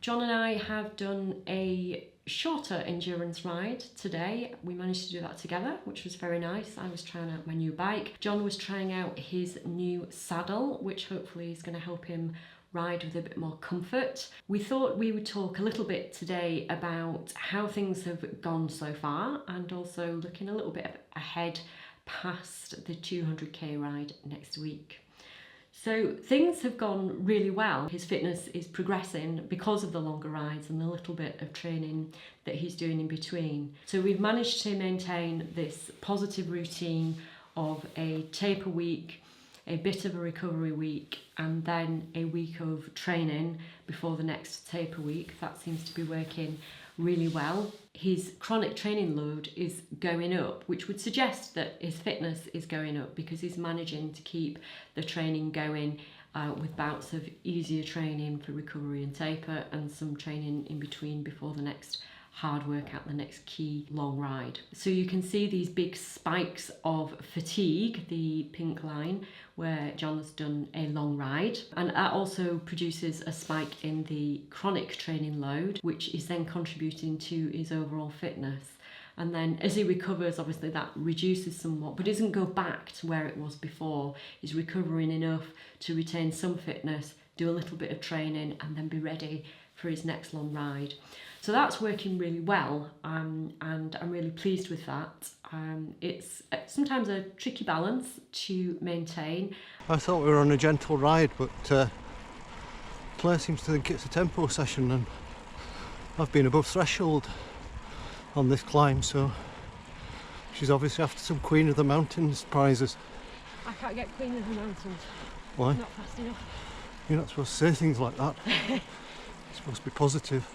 John and I have done a shorter endurance ride today. We managed to do that together, which was very nice. I was trying out my new bike. John was trying out his new saddle, which hopefully is going to help him ride with a bit more comfort. We thought we would talk a little bit today about how things have gone so far, and also looking a little bit ahead past the 200k ride next week. So things have gone really well. His fitness is progressing because of the longer rides and the little bit of training that he's doing in between. So we've managed to maintain this positive routine of a taper week, a bit of a recovery week, and then a week of training before the next taper week. That seems to be working really well. His chronic training load is going up, which would suggest that his fitness is going up because he's managing to keep the training going with bouts of easier training for recovery and taper, and some training in between before the next hard workout, the next key long ride. So you can see these big spikes of fatigue, the pink line, where John has done a long ride, and that also produces a spike in the chronic training load, which is then contributing to his overall fitness. And then as he recovers, obviously that reduces somewhat, but doesn't go back to where it was before. He's recovering enough to retain some fitness, do a little bit of training, and then be ready for his next long ride. So that's working really well, and I'm really pleased with that. It's sometimes a tricky balance to maintain. I thought we were on a gentle ride, but Clare seems to think it's a tempo session, and I've been above threshold on this climb, so she's obviously after some Queen of the Mountains prizes. I can't get Queen of the Mountains. Why? Not fast enough. You're not supposed to say things like that. You're supposed to be positive.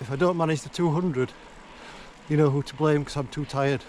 If I don't manage the 200, you know who to blame, because I'm too tired.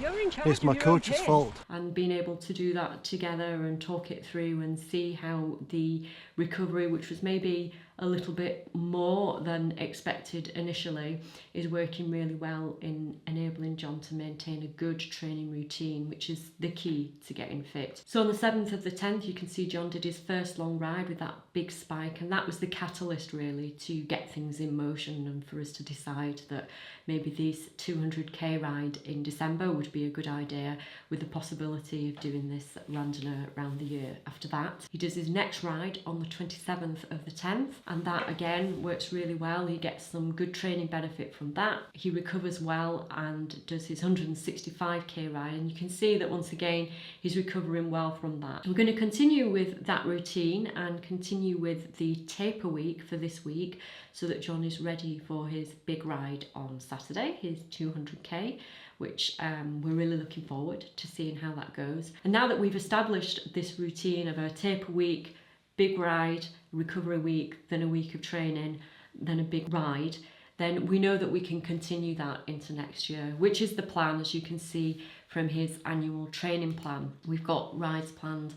You're in charge. It's my coach's fault. And being able to do that together and talk it through and see how the recovery, which was maybe a little bit more than expected initially, is working really well in enabling John to maintain a good training routine, which is the key to getting fit. So on the 7th of the 10th, you can see John did his first long ride with that big spike, and that was the catalyst really to get things in motion and for us to decide that maybe this 200k ride in December would be a good idea, with the possibility of doing this Randonneur Round the Year after that. He does his next ride on the 27th of the 10th, and that again works really well. He gets some good training benefit from that. He recovers well and does his 165k ride, and you can see that once again he's recovering well from that. We're going to continue with that routine and continue with the taper week for this week, so that John is ready for his big ride on Saturday, his 200k, which we're really looking forward to seeing how that goes. And now that we've established this routine of a taper week, big ride, recovery week, then a week of training, then a big ride, then we know that we can continue that into next year, which is the plan, as you can see from his annual training plan. We've got rides planned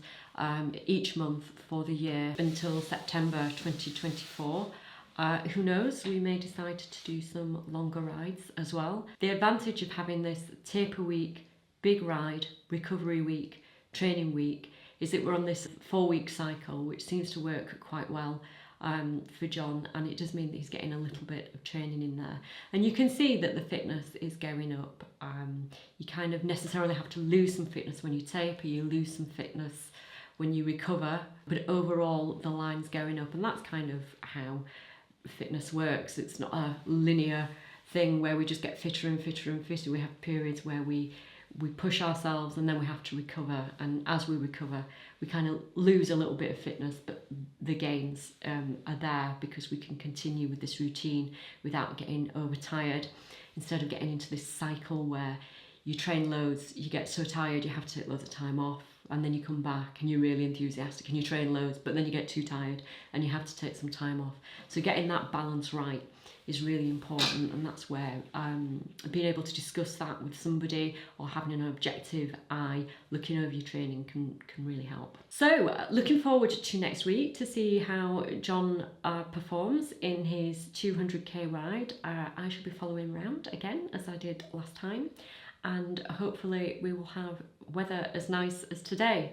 each month for the year until September 2024. Who knows, we may decide to do some longer rides as well. The advantage of having this taper week, big ride, recovery week, training week, is that we're on this 4-week cycle, which seems to work quite well for John, and it does mean that he's getting a little bit of training in there. And you can see that the fitness is going up. You kind of necessarily have to lose some fitness when you taper, you lose some fitness when you recover, but overall the line's going up, and that's kind of how fitness works. It's not a linear thing where we just get fitter and fitter and fitter. We have periods where we push ourselves and then we have to recover, and as we recover we kind of lose a little bit of fitness, but the gains are there because we can continue with this routine without getting overtired, instead of getting into this cycle where you train loads, you get so tired you have to take loads of time off, and then you come back and you're really enthusiastic and you train loads, but then you get too tired and you have to take some time off. So getting that balance right is really important, and that's where being able to discuss that with somebody, or having an objective eye looking over your training, can really help. So looking forward to next week to see how John performs in his 200k ride. I shall be following round again as I did last time, and hopefully we will have weather as nice as today.